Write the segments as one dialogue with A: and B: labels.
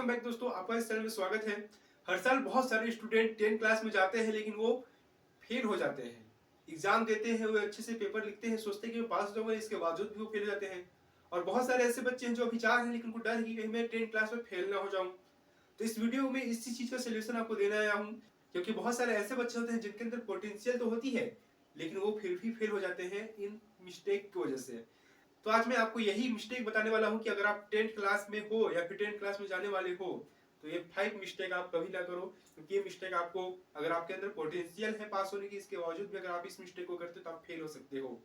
A: Welcome back दोस्तों, आपका इस चैनल में स्वागत है। हर साल बहुत सारे स्टूडेंट 10 क्लास में जाते हैं लेकिन वो फेल हो जाते हैं। एग्जाम देते हैं, वो अच्छे से पेपर लिखते हैं, सोचते हैं कि मैं पास हो जाऊंगा, इसके बावजूद भी वो फेल हो जाते हैं। और बहुत सारे ऐसे बच्चे हैं जो अभी जा रहे हैं लेकिन उनको डर है कि कहीं मैं 10 क्लास में फेल ना हो जाऊं। तो इस वीडियो में इसी चीज का सोल्यूशन आपको देने आया हूँ, क्योंकि बहुत सारे ऐसे बच्चे होते हैं जिनके अंदर पोटेंशियल तो होती है लेकिन वो फिर भी फेल हो जाते हैं इन मिस्टेक की वजह से। तो आज मैं आपको यही मिस्टेक बताने वाला हूं कि अगर आप 10th क्लास में हो या फिर 10th क्लास में जाने वाले हो तो ये 5 मिस्टेक आप कभी ना करो, क्योंकि ये मिस्टेक आपको, अगर आपके अंदर पोटेंशियल है पास होने की, इसके बावजूद भी अगर आप इस मिस्टेक को करते हो तो आप फेल हो सकते हो।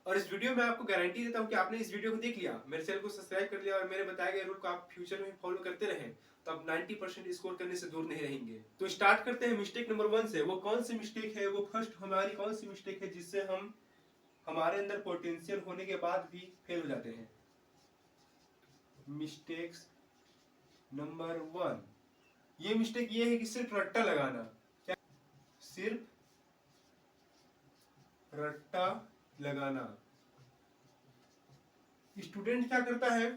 A: और इस वीडियो में आपको गारंटी देता हूं कि आपने इस वीडियो को देख लिया, मेरे चैनल को सब्सक्राइब कर लिया और मेरे बताए गए रूल को आप फ्यूचर में फॉलो करते रहें तो आप 90% स्कोर करने से दूर नहीं रहेंगे। तो स्टार्ट करते हैं मिस्टेक नंबर 1 से। वो कौन सी मिस्टेक है, वो फर्स्ट हमारी कौन सी मिस्टेक है जिससे हम हमारे अंदर पोटेंशियल होने के बाद भी फेल हो जाते हैं। मिस्टेक्स नंबर 1, ये मिस्टेक ये है कि सिर्फ रट्टा लगाना। क्या? सिर्फ रट्टा लगाना। स्टूडेंट क्या करता है,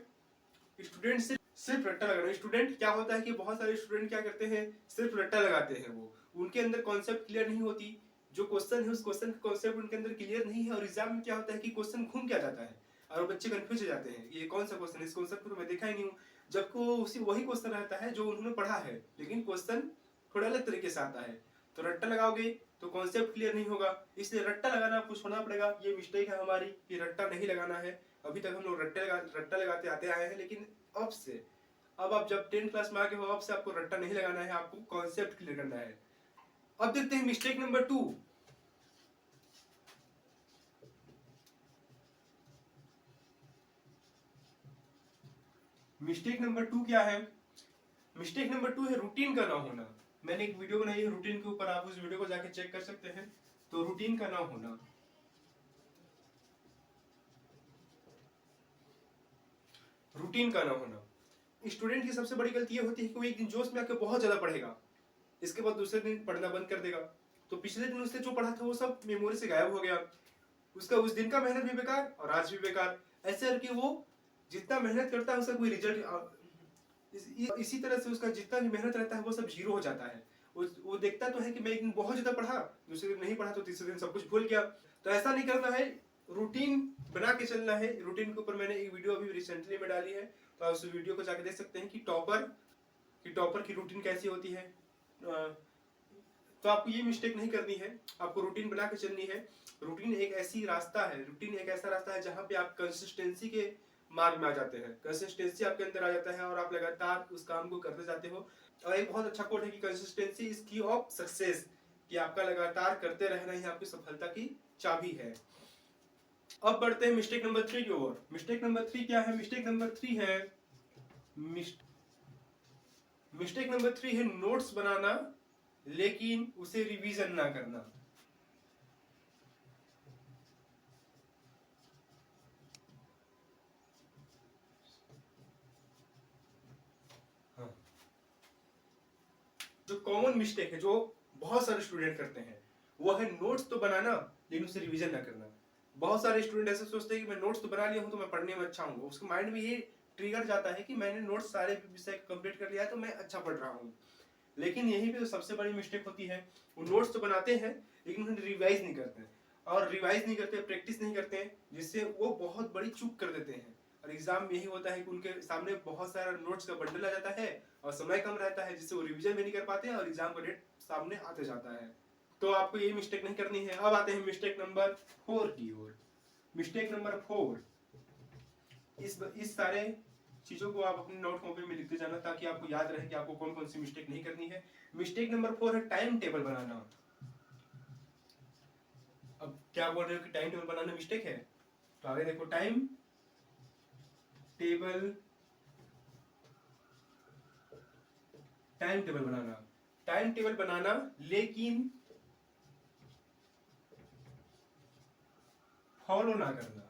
A: स्टूडेंट सिर्फ रट्टा लगाना। स्टूडेंट क्या होता है कि बहुत सारे स्टूडेंट क्या करते हैं, सिर्फ रट्टा लगाते हैं। वो उनके अंदर कॉन्सेप्ट क्लियर नहीं होती, जो क्वेश्चन है उस क्वेश्चन का कॉन्सेप्ट उनके अंदर क्लियर नहीं है, और एग्जाम में क्या होता है कि क्वेश्चन घूम क्या जाता है और बच्चे कंफ्यूज हो जाते हैं, ये कौन सा क्वेश्चन है, इस कॉन्सेप्ट को तो मैं देखा ही नहीं हूँ। जबकि उसी वही क्वेश्चन रहता है जो उन्होंने पढ़ा है लेकिन क्वेश्चन थोड़ा अलग तरीके से आता है। तो रट्टा लगाओगे तो कॉन्सेप्ट क्लियर नहीं होगा, इसलिए रट्टा लगाना आपको छोड़ना पड़ेगा। ये मिस्टेक है हमारी कि रट्टा नहीं लगाना है। अभी तक हम लोग रट्टा लगाते आते आए हैं, लेकिन अब से, अब आप जब 10th क्लास में आगे हो, अब से आपको रट्टा नहीं लगाना है, आपको कॉन्सेप्ट क्लियर करना है। अब देखते हैं मिस्टेक नंबर 2। मिस्टेक नंबर 2 क्या है? मिस्टेक नंबर 2 है रूटीन का ना होना। मैंने एक वीडियो बनाई है रूटीन के ऊपर, आप उस वीडियो को जाके चेक कर सकते हैं। तो रूटीन का ना होना, रूटीन का ना होना। स्टूडेंट की सबसे बड़ी गलती ये होती है कि वो एक दिन जोश में आकर बहुत ज्यादा पढ़ेगा, इसके बाद दूसरे दिन पढ़ना बंद कर देगा। तो पिछले दिन उसने जो पढ़ा था वो सब मेमोरी से गायब हो गया, उसका उस दिन का मेहनत भी बेकार और आज भी बेकार। ऐसे करके वो जितना मेहनत करता है उसका कोई रिजल्ट, इसी तरह से उसका जितना भी मेहनत रहता है वो सब जीरो हो जाता है। वो देखता तो है कि मैं एक दिन बहुत ज्यादा पढ़ा, दूसरे दिन नहीं पढ़ा, तो तीसरे दिन सब कुछ भूल गया। तो ऐसा नहीं करना है, रूटीन बना के चलना है। रूटीन के ऊपर मैंने एक वीडियो अभी रिसेंटली में डाली है, तो आप उस वीडियो को जाके देख सकते हैं कि टॉपर की रूटीन कैसी होती है। तो आपको ये मिस्टेक नहीं करनी है, आपको रूटीन बना के चलनी है। रूटीन एक ऐसी रास्ता है, रूटीन एक ऐसा रास्ता है जहां पे आप कंसिस्टेंसी के मार्ग में आ जाते हैं, कंसिस्टेंसी आपके अंदर आ जाता है और आप लगातार उस काम को करते जाते हो। और एक बहुत अच्छा कोट है कि कंसिस्टेंसी इज की ऑफ सक्सेस, कि आपका लगातार करते रहना ही आपकी सफलता की चाबी है। अब बढ़ते हैं मिस्टेक नंबर 3 की ओर। मिस्टेक नंबर 3 क्या है? मिस्टेक नंबर 3 है मिस्टेक नंबर 3 है नोट्स बनाना लेकिन उसे रिवीजन ना करना। हाँ। जो कॉमन मिस्टेक है जो बहुत सारे स्टूडेंट करते हैं वो है नोट्स तो बनाना लेकिन उसे रिवीजन ना करना। बहुत सारे स्टूडेंट ऐसे सोचते हैं कि मैं नोट्स तो बना लिया हूं तो मैं पढ़ने में अच्छा हूँ, उसके माइंड में ये ट्रिगर जाता है कि मैंने नोट्स सारे विषय कंप्लीट कर लिया है तो मैं अच्छा पढ़ रहा हूँ। लेकिन यही पे तो सबसे बड़ी मिस्टेक होती है, वो नोट्स तो बनाते हैं लेकिन उन्हें रिवाइज नहीं करते हैं, और रिवाइज नहीं करते, प्रैक्टिस नहीं करते हैं, जिससे वो बहुत बड़ी चूक कर देते हैं। और एग्जाम में यही होता है कि उनके सामने बहुत सारा नोट्स का बंडल आ जाता है और समय कम रहता है, जिससे वो रिवीजन भी नहीं कर पाते हैं और एग्जाम का डेट सामने आते जाता है। तो आपको ये मिस्टेक नहीं करनी है। अब आते हैं मिस्टेक नंबर 4 की ओर। मिस्टेक नंबर 4, इस सारे चीजों को आप अपने नोट कॉपी में लिखते जाना ताकि आपको याद रहे कि आपको कौन कौन सी मिस्टेक नहीं करनी है। मिस्टेक नंबर 4 है टाइम टेबल बनाना। अब क्या बोल रहे हो कि टाइम टेबल बनाना मिस्टेक है? तो आगे देखो, टेबल टाइम टेबल बनाना, टाइम टेबल बनाना लेकिन फॉलो ना करना।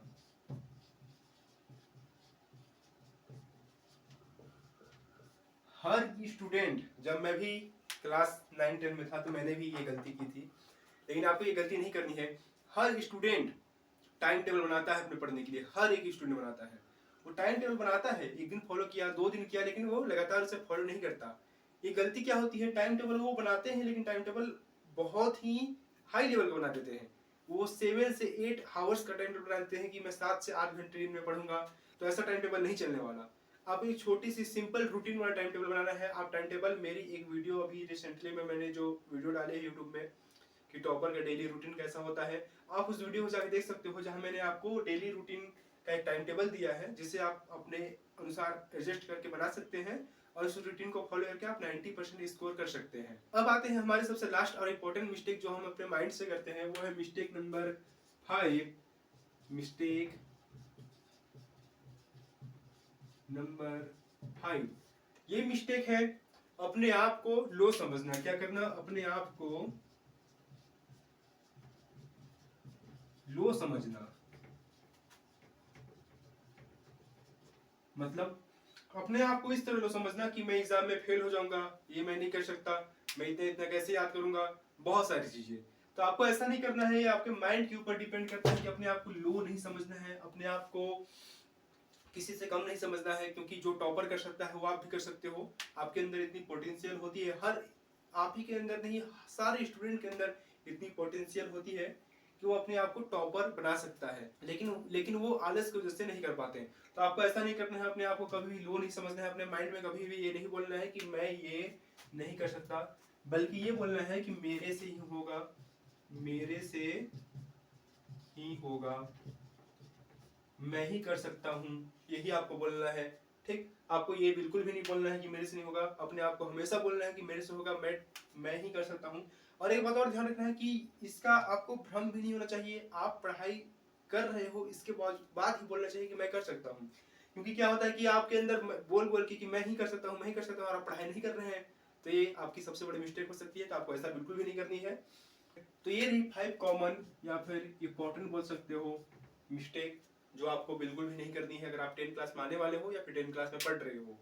A: हर स्टूडेंट, जब मैं भी क्लास 9-10 में था तो मैंने भी ये गलती की थी, लेकिन आपको ये गलती नहीं करनी है। हर स्टूडेंट टाइम टेबल बनाता है अपने पढ़ने के लिए, हर एक स्टूडेंट बनाता है। वो टाइम टेबल बनाता है, एक दिन फॉलो किया, 2 दिन किया, लेकिन वो लगातार उसे फॉलो नहीं करता। ये गलती क्या होती है, टाइम टेबल वो बनाते हैं लेकिन टाइम टेबल बहुत ही हाई लेवल का बना देते हैं। वो 7 से 8 आवर्स का टाइम टेबल बना देते हैं कि मैं 7 से 8 घंटे दिन में पढ़ूंगा, तो ऐसा टाइम टेबल नहीं चलने वाला। आप एक छोटी सी सिंपल रूटीन वाला टाइम टेबल बनाना है। आप टाइम टेबल, मेरी एक वीडियो अभी रिसेंटली में मैंने जो वीडियो डाले है यूट्यूब में कि टॉपर का डेली रूटीन कैसा होता है, आप उस वीडियो को जाकर देख सकते हो, जहां मैंने आपको डेली रूटीन का एक टाइम टेबल दिया है जिसे आप अपने अनुसार एडजस्ट करके बना सकते हैं और उस रूटीन को फॉलो करके आप 90% स्कोर कर सकते हैं। अब आते हैं हमारे सबसे लास्ट और इम्पोर्टेंट मिस्टेक जो हम अपने माइंड से करते हैं, वो है मिस्टेक नंबर 5। मिस्टेक नंबर 5, ये मिस्टेक है अपने आप को लो समझना। क्या करना, अपने आप को लो समझना। मतलब अपने आप को इस तरह लो समझना कि मैं एग्जाम में फेल हो जाऊंगा, ये मैं नहीं कर सकता, मैं इतना इतना कैसे याद करूंगा, बहुत सारी चीजें। तो आपको ऐसा नहीं करना है, ये आपके माइंड के ऊपर डिपेंड करता है कि अपने आप को लो नहीं समझना है, अपने आप को किसी से कम नहीं समझना है, क्योंकि जो टॉपर कर सकता है वो आप भी कर सकते हो। आपके अंदर इतनी पोटेंशियल होती है, हर आप ही के अंदर नहीं, सारे स्टूडेंट के अंदर इतनी पोटेंशियल होती है कि वो अपने आप को टॉपर बना सकता है, लेकिन वो आलस की वजह से नहीं कर पाते। तो आपको ऐसा नहीं करना है, अपने आप को कभी भी लो नहीं समझना है, अपने माइंड में कभी भी ये नहीं बोलना है कि मैं ये नहीं कर सकता, बल्कि ये बोलना है कि मेरे से ही होगा, मेरे से ही होगा, मैं ही कर सकता हूँ, यही आपको बोलना है। ठीक, आपको ये बिल्कुल भी नहीं बोलना है कि मेरे से नहीं होगा, अपने आप को हमेशा बोलना है कि मेरे से होगा, मैं ही कर सकता हूँ। और एक बात और ध्यान रखना है कि इसका आपको भ्रम भी नहीं होना चाहिए, आप पढ़ाई कर रहे हो इसके बाद ही बोलना चाहिए कि मैं कर सकता हूँ। क्योंकि क्या होता है कि आपके अंदर बोल बोल के कि मैं ही कर सकता हूँ, मैं ही कर सकता हूँ, और आप पढ़ाई नहीं कर रहे हैं, तो ये आपकी सबसे बड़ी मिस्टेक हो सकती है। तो आपको ऐसा बिल्कुल भी नहीं करनी है। तो ये रही 5 कॉमन या फिर इंपॉर्टेंट बोल सकते हो मिस्टेक, जो आपको बिल्कुल भी नहीं करनी है अगर आप 10 क्लास में आने वाले हो या फिर 10 क्लास में पढ़ रहे हो।